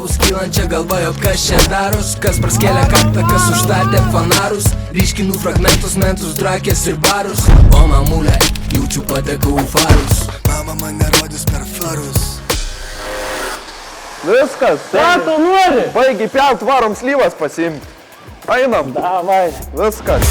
Skylančia galva, jog kas čia daros, kas praskėlė kaktą, kas užstatė fanarus, ryškinų fragmentus, mentus, drakės ir barus. O mamulė, jaučiu patekau į farus. Mama mane rodys per farus. Viskas, Ką tu nori? baigi pjaut, varom slyvas pasiimti. Einam, Davai. viskas.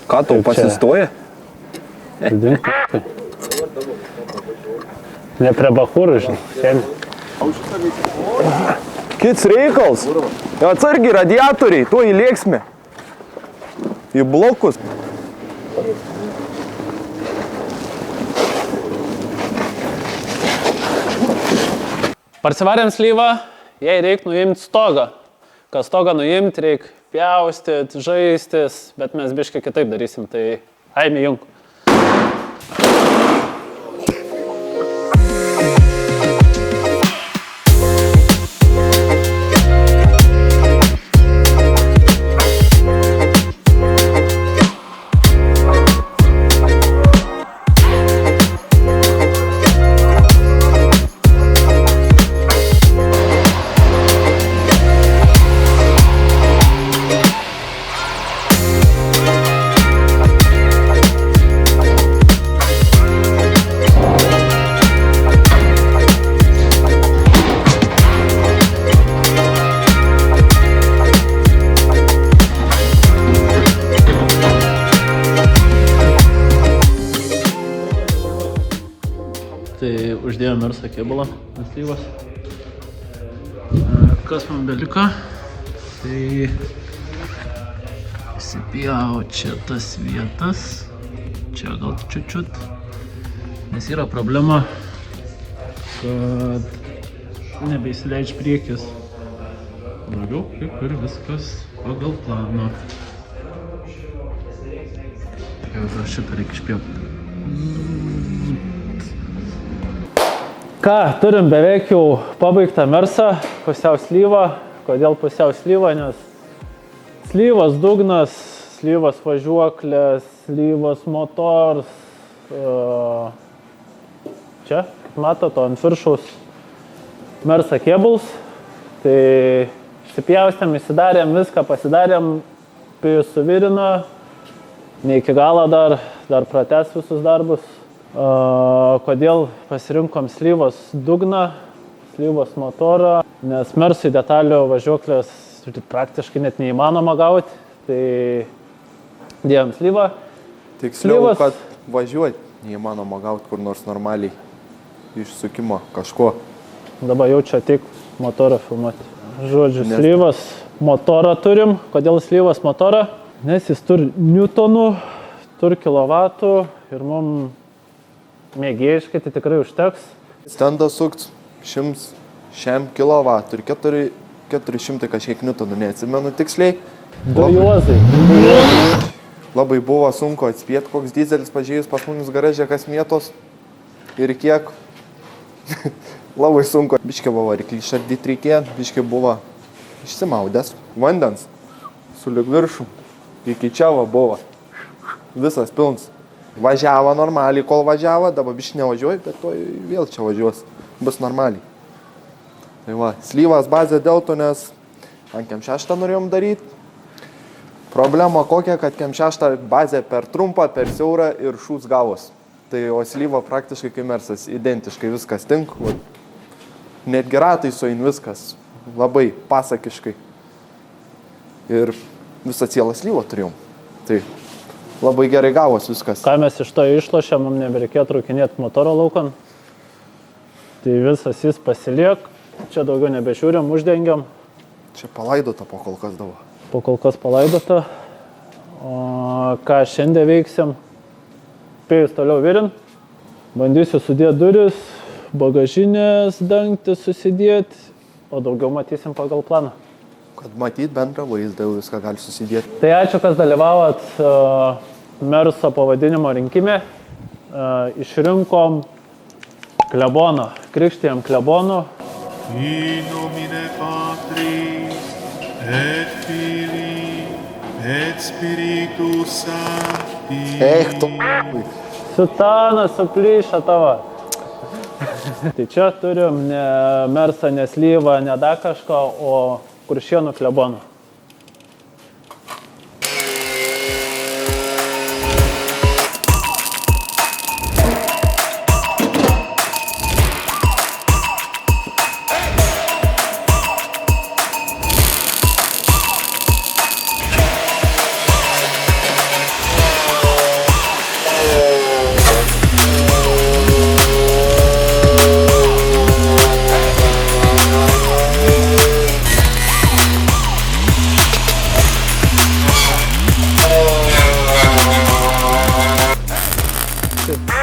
Ką tau pasistoja? Ne prie bachūrų, žinai. Kits reikals. Atsargiai radiatoriai, tuo įlėksime. Į blokus. Parsivarėm slyvą, jei reik nuimti stogą. Kad stogą nuimti, reik pjaustyt, žaistis, bet mes biškai kitaip darysim, tai eime jung. Tai uždėjom Mersą kėbulą ant slyvos. Kas man beliko? Tai įsipjau čia tas vietas. Čia gal čiut-čiut. Nes yra problema, kad nebeįsileidž priekis. Daugiau kaip ir viskas pagal planą. Jau šitą reikia išpjauti. Ką, turim beveik jau pabaigtą Mersą, pusiau slyvą. Kodėl pusiau slyvą? Nes slyvos dugnas, slyvos važiuoklės, slyvos motors. Čia, kaip matote, ant viršaus Mersa cables. Tai išsipjaustėm, įsidarėm viską, pasidarėm, pijus suvirino. Ne iki galo dar pratęs visus darbus. Kodėl pasirinkom slyvos dugną, slyvos motorą, nes Mersui detalių važiuoklės praktiškai net neįmanoma gauti, tai dėjom slyvą. Tiksliau, kad važiuoti neįmanoma gauti kur nors normaliai išsukimo kažko. Dabar jau čia tik motorą filmuoti. Žodžiu, slyvos motorą turim. Kodėl slyvos motorą? Nes jis turi newtonų, turi kilovatų ir mums mėgėjiškai tai tikrai užteks. Stendas sukt 100 kilovatų ir 400 kažkiek newtonų, neatsimenu tiksliai. Du juozai. Labai buvo sunku atspėti, koks dizelis pažiūrėjus pas mumis garaže kas mėtos ir kiek. Labai sunku. Biškė buvo variklį išardyti reikėjo, biškė buvo išsimaudęs. Vandens sulig viršų. Iki čia buvo. Visas pilns. Važiavo normaliai, kol važiavo, dabar biškį nevažiuoju, bet to vėl čia važiuos. Bus normaliai. Tai va, slyvas bazė dėl to, nes ant KM6 norėjom daryti. Problema kokia, kad KM6 bazė per trumpą, per siaurą ir šūs gavos. Tai o slyva praktiškai kaip Mersas, identiškai viskas tink. Netgi ratai suein viskas, labai pasakiškai. Ir visą cielą slyvą turėjom. Tai labai gerai gavos viskas. Ką mes iš to išlošėm, mums nebereikėjo traukinėti motoro laukan. Tai visas jis pasiliek. Čia daugiau nebežiūrim, uždengiam. Čia palaidota po kol kas dabar. Po kol kas palaidota. O ką šiandien veiksim? Spėjus toliau virin. Bandysiu sudėti duris, bagažinės dangtis susidėti, o daugiau matysim pagal planą. kad matyt bendrą vaizdą, jau viską gali susidėti. Tai ačiū, kas dalyvavot Merso pavadinimo rinkime. Išrinkom kleboną, krikštijam klebonų. In nomine Patris et Filii et Spiritus Sancti. Eik tu. Sutanas suplyšo tavo. Tai čia turim ne Mersą, ne Slyvą, ne dar kažką, o Kuršėnų kleboną.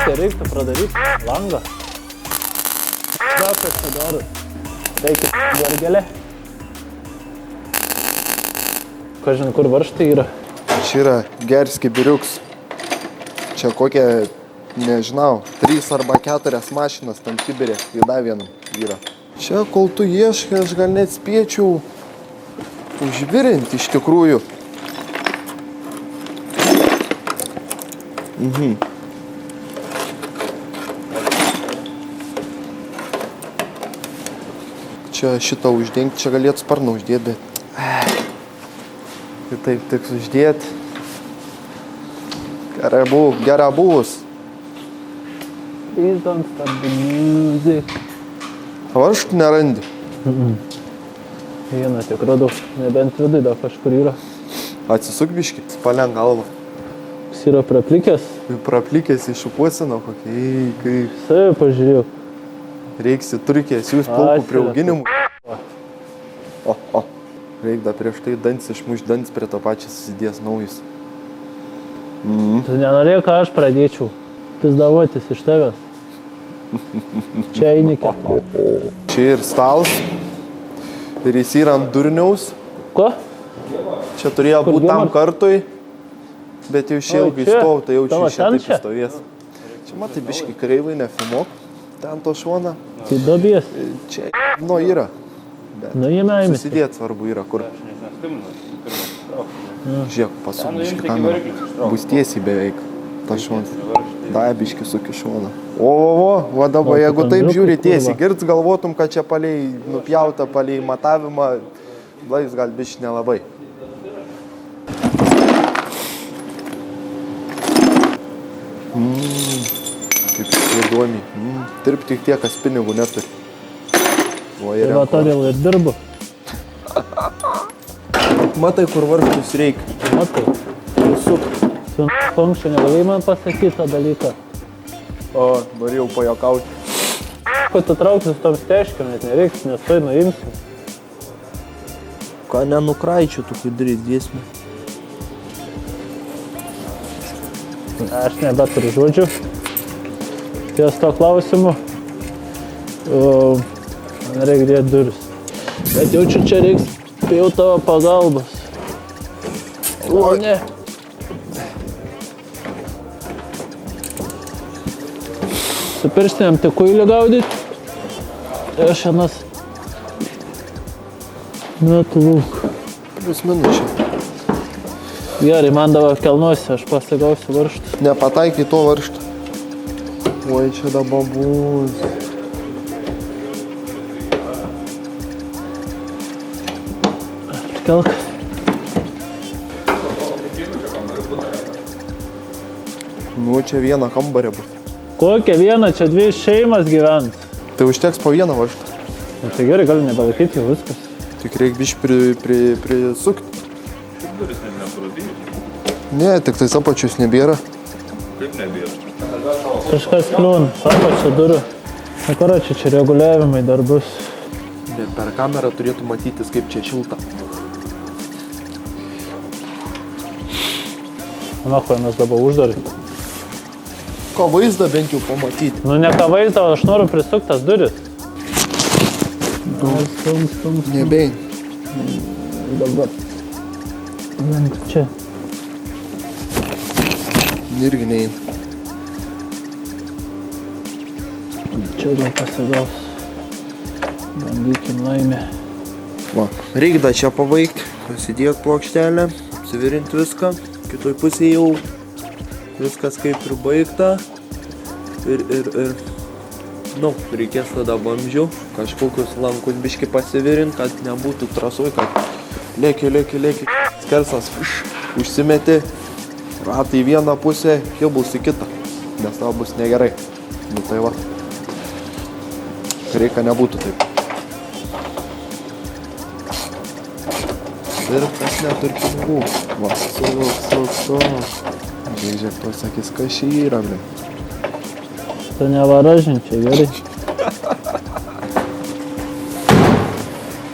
Tai reiktų pradaryti langą. Šrakas padaro. Reikia gergelę. Kažin, kur varžtai yra. Čia yra Gerski Biriuks. Čia kokie, nežinau, 3 arba 4 mašinas tam Sibirė. Į dar vienam yra. Čia, kol tu ieškai, aš gal net spėčiau užvirinti iš tikrųjų. Čia šitą uždengti, čia galėtų sparną uždėti, bet... Ir taip tik uždėti. Gerai buvus. Please don't stop the music. Varžtų nerandi. Vieną tik radau, nebent vidai dar kažkur yra. Atsisuk biškį, spaliam galvą. Jis yra praplikęs. Praplikęs iššupuosino kokį, kaip... Savi pažiūrėjau. Reiks į Turkiją siūs plaukų prie auginimų. O. Reik dar prieš tai dantis išmuš dantis prie to pačią susidės naujus. Tu nenorėjai, ką aš pradėčiau. Pizdavotis iš tavęs. Čia einikė. Čia ir stalas. Ir jis yra ant durniaus. Ko? Čia turėjo būti tam kartui. Bet jau šie ilgai stov, tai jau Tavo čia ten taip čia? stovės. Čia matai biškį kreivai nefilmuok. Ten to šoną. Tai dobies. Čia yra. Nu, jame įmės. Susidėt svarbu yra kur. Žiūrėk, pasuk biškį kamerą. Bus tiesiai beveik. Ta šonas. Dai biškį suki šoną. O dabar, jeigu taip žiūri tiesiai, girts galvotum, kad čia palei nupjauta, palei matavimą, blais gal biškį nelabai. Kaip įdomiai. Dirb tik tie, kas pinigų neturi. Tai va todėl ir dirbu. Matai, kur varžtus reikia. Matai. Suk. Su anksčiau negalėjai man pasakyti tą dalyką. O, norėjau pajuokauti. Kad tu trauktis tom steškiam, net nereiks, nes tai nuimsim. Ką nenukraičiu, tu kaip daryti dėsmę. Aš nebeturiu žodžių. Ties to klausimu. Man reikia dėti duris. Bet jaučiu, čia reiks jau tavo pagalbos. O, ne. Su pirštinėm tik kuilį gaudyti. Aš anas metu lauk. Plius minučiai. Gerai, man dabar kelnuosi, aš pasigausiu varžtus. Nepataikai to varžtą. Oi, čia dabar bus. Kelk. Nu, čia vieną kambarę bus. Kokią vieną, čia 2 šeimas gyvens. Tai užteks po vieną varžtą. Tai gerai, gali nebelaikyti jau viskas. Tik reikia biškį prisukti. Ne, tik tai apačius nebėra. Kaip nebėra? Kažkas kliūna, apačia durų. Na, karočią, čia reguliavimai dar bus. Bet per kamerą turėtų matytis, kaip čia šilta. Na, ko mes dabar uždarai. Ko vaizdą bent jau pamatyti. Nu, ne ką vaizdą, aš noriu prisuktas duris. Nebein. Dabar. Link čia. Irgi nein. Čia gal pasigaus. Bandykim laimę. Va, reikia dar čia pabaigti, pasidėk plokštelę, apsivirinti viską, kitoj pusėje jau viskas kaip ir baigta ir reikės tada vamzdžių, kažkokius lankus biški pasivirint, kad nebūtų trasoj, kad lėki, skersas užsimeti, ratai į vieną pusę, kibus į kitą, nes tau bus negerai. Nu tai va, reikia nebūtų taip. Ir kas neturi pinigų. Va, su. Žiūrėk, pasakys, kas čia yra, ble. Tu nevaražin čia, gerai.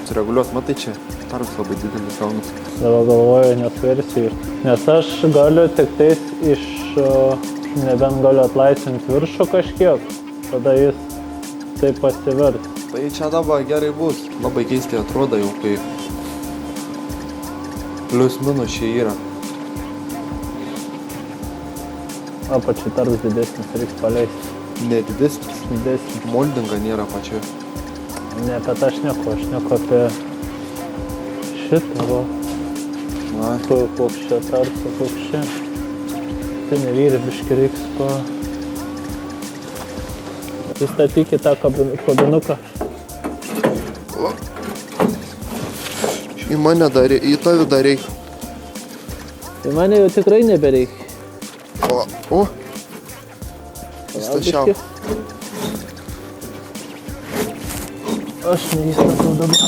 Sureguliuos, matai čia, tarps labai didelis gaunas. Savo galvoju nesversijų. Nes aš galiu tik tais nebent galiu atlaisvinti viršų kažkiek, tada jis taip pasivers. Tai čia dabar gerai bus. Labai keistai atrodo jau, kai plius minus čia yra. Apačiai tarps didesnis, reiks paleisti. Ne didesnis. Didesnis. Moldinga nėra pačioje. Ne apie tą šneku, aš šneku apie šitą, va. Na, Koks čia tarpą, koks čia. Tai nevyri, biški reiks Įstatykit tą kabinuką. į mane dar, į tavį dar reik. Tai mane jau tikrai nebereik. O, įstačiau. Aš neįstatau dabar.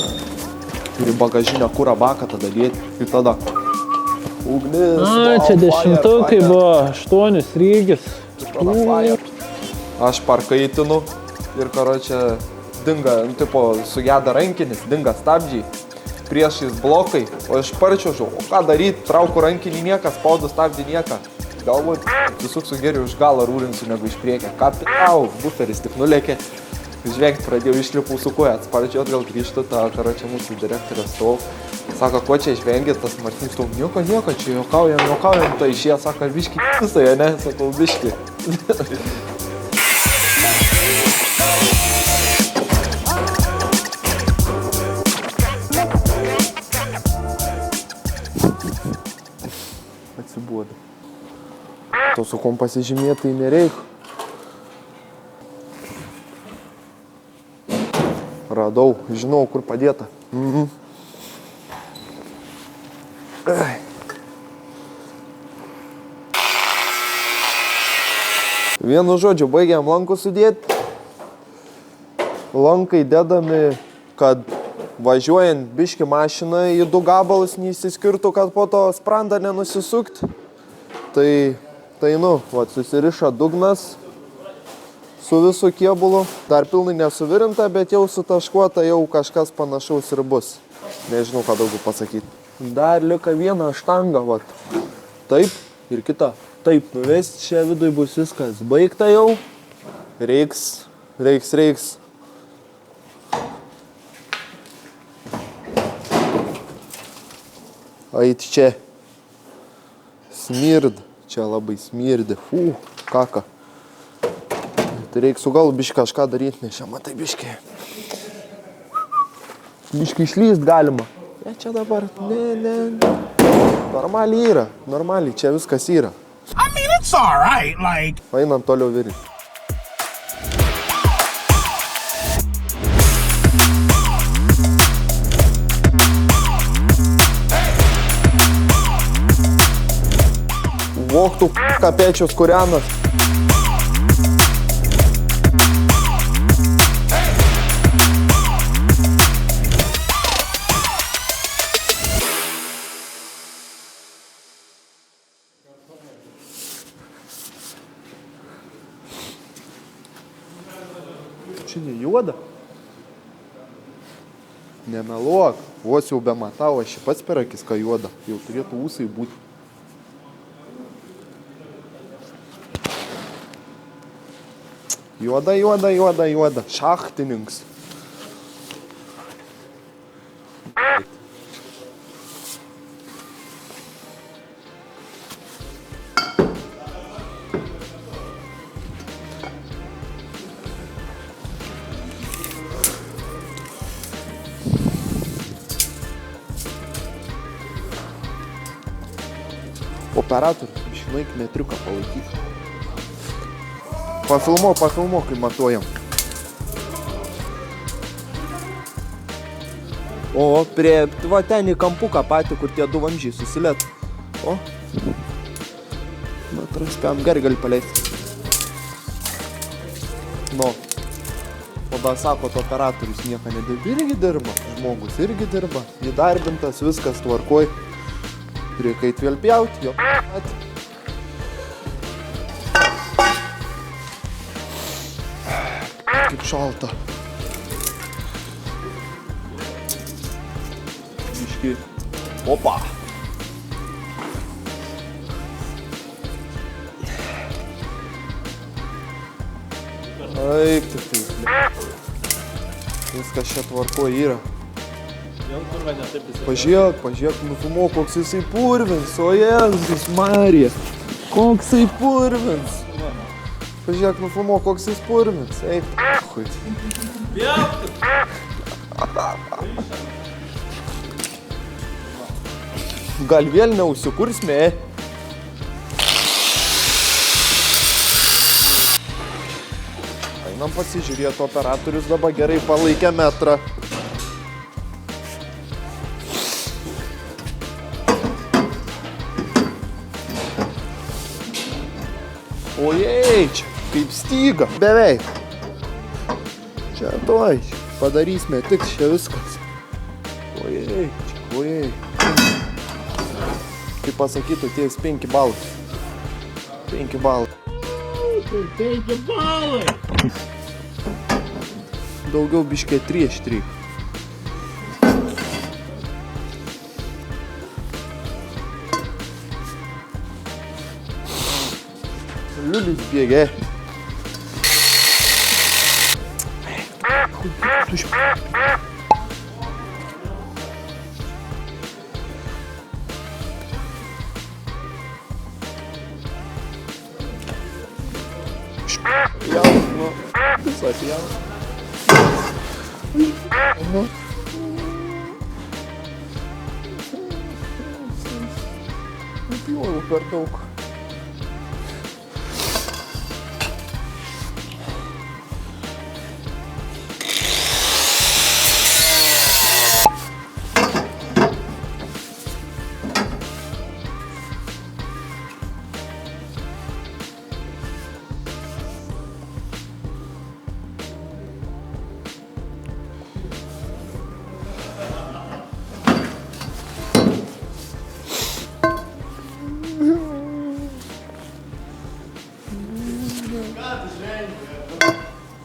Turi bagažinę kurą baką tada dėti ir tada. Ugnis. Čia dešimtukai buvo, 8 rygis. Aš parkaitinu ir karočią dinga, tipo, sugeda rankinis, dinga stabdžiai, priešais blokai, o iš parčiuožu, o ką daryti, trauku rankinį nieką, spaudu stabdį nieką. Galbūt susuksiu geriau iš galą rūrinsiu negu iš priekio. Kapitau, buferis tik nulėkė, žvengti pradėjau, išlipau su koja, atsparčiau atgal grįžtu, tą karočią mūsų direktorė stovau. Sako, ko čia žvengit, tas Martinis tau, nieko, čia juokaujam, tai išėjo, sako, biški visai, ne, sakau, biški. Atsibuoda. To su kom pasižymėti tai nereik. Radau, žinau, kur padėta. Vienu žodžiu, baigiam lankus sudėti. Lankai dedami, kad važiuojant biški mašiną į 2 gabalus neįsiskirtų, kad po to sprandą nenusisukt. Tai susiriša dugnas su visu kėbulu. Dar pilnai nesuvirinta, bet jau sutaškuota, jau kažkas panašaus ir bus. Nežinau, ką daugiau pasakyti. Dar lika viena štanga, vat. Taip ir kita. Taip, nuvesti čia vidui bus viskas baigta jau. Reiks. Ait čia. Smird. Čia labai smirdi. Kaka. Tai reiks su gal biški kažką daryti, nes čia matai biški. Biški išlyst galima. Ne, čia dabar. Ne. Normaliai yra. Normaliai, čia viskas yra. I mean, it's all right, like... Einam toliau virinti. Voktų kapečius kurianas. Čia ne juoda? Nemeluok. Vos jau be matau, aš pats per akis, ką juoda. Jau turėtų ūsai būti. Juoda. Šachtininkas. Operatorius, žinai, metriuką palaikyk. Pafilmuok, kai matuojam. O, prie, va ten į kampuką patį, kur tie 2 vamzdžiai susilėt. O. Na, traspėm, gerai gali paleisti. Nu. O dar sako, operatorius nieko nedirba. Irgi dirba. Žmogus irgi dirba. Įdarbintas, viskas tvarkoj. Reikia įtvėl pjauti, jo pat. Kaip šalta. Biški. Opa. Taip, tik tai. Viskas čia tvarkoj yra. Pažiūrėk, nufilmuok, koks jisai purvins, o Jėzus Marija. Koks jisai purvins. Pažiūrėk, nufilmuok, koks jis purvins. Eik, hui. Gal vėl neužsikursmė? Einam pasižiūrėti, operatorius dabar gerai palaikė metrą. Ojei, čia kaip styga, beveik. Čia toj, padarysime, tiks čia viskas. Ojei, čia, ojei. Kaip pasakytų, ties 5 balai. 5 balai. 5 balai! Daugiau biškė 3 iš 3. Liulis bėgė. Jaunu, visas jaunu. Pjovau per daug.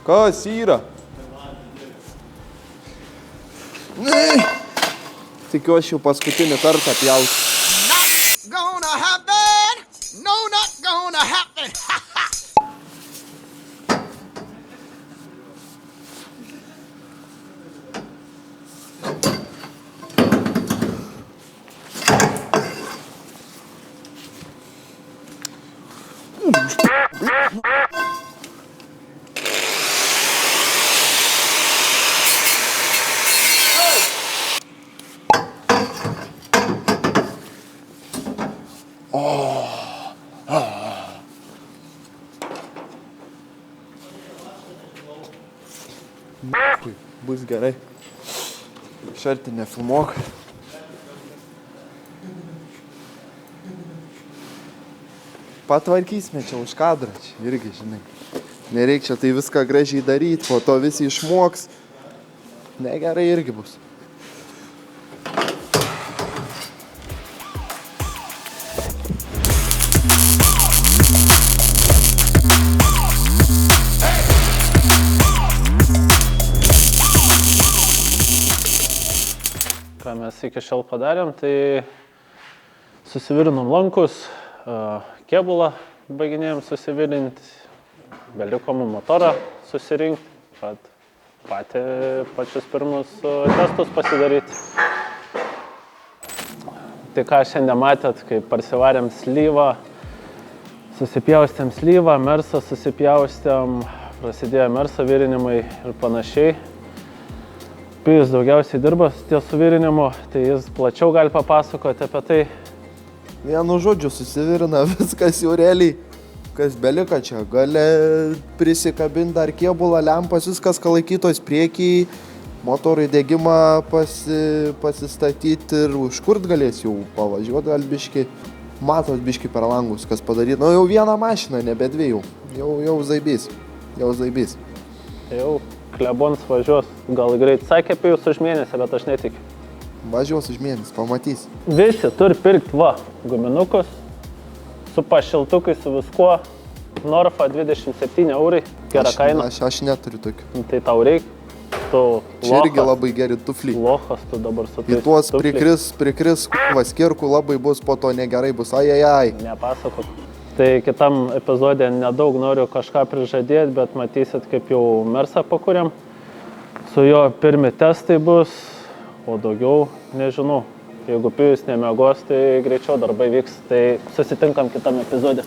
Kas yra? Tikiuosi jau paskutinį kartą pjausiu. Not gonna happen! No, not gonna happen! Bus gerai. Šartį nefilmuok. Patvarkysime čia už kadrą, čia irgi, žinai. Nereik čia tai viską gražiai daryti, po to visi išmoks. Negerai irgi bus. Ką mes iki šiol padarėm, tai susivirinom lankus, kėbulą baiginėjom susivirinti, beliko mum motorą susirinkti, pačius pirmus testus pasidaryti. Tai ką šiandien matėt, kai parsivarėm slyvą, susipjaustėm slyvą, mersą susipjaustėm, prasidėjo merso virinimai ir panašiai. Pijus daugiausiai dirba ties suvirinimu, tai jis plačiau gali papasakoti apie tai. Vienu žodžiu susivirina viskas jau realiai. Kas belika čia, gali prisikabinti dar kėbulą, lempas, viskas, ką laikytos priekiai, motorų įdegimą pasistatyti ir užkurt galės jau pavažiuoti gal biški. Matot biški per langus, kas padaryti. Nu jau vieną mašiną, nebe dviejų. Jau zaibys. Jau klebons važiuos, gal greit sakė apie jūs už mėnesį, bet aš netikiu. Važiuos už mėnesį, pamatys. Visi turi pirkti guminukus, su pašiltukais, su viskuo. Norfa 27 eurai, gera kaina. Aš neturiu tokių. Tai tau reikia. Tu Čia irgi labai geri tufliai. Lochas, tu dabar su tais Į tuos tufliais. prikris skirkų labai bus, po to negerai bus. Ai. Nepasakok. Tai kitam epizodė nedaug noriu kažką prižadėti, bet matysit, kaip jau Mersą pakūrėm. Su jo pirmi testai bus, o daugiau nežinau. Jeigu Pijus nemiegos, tai greičiau darbai vyks. Tai susitinkam kitam epizodė.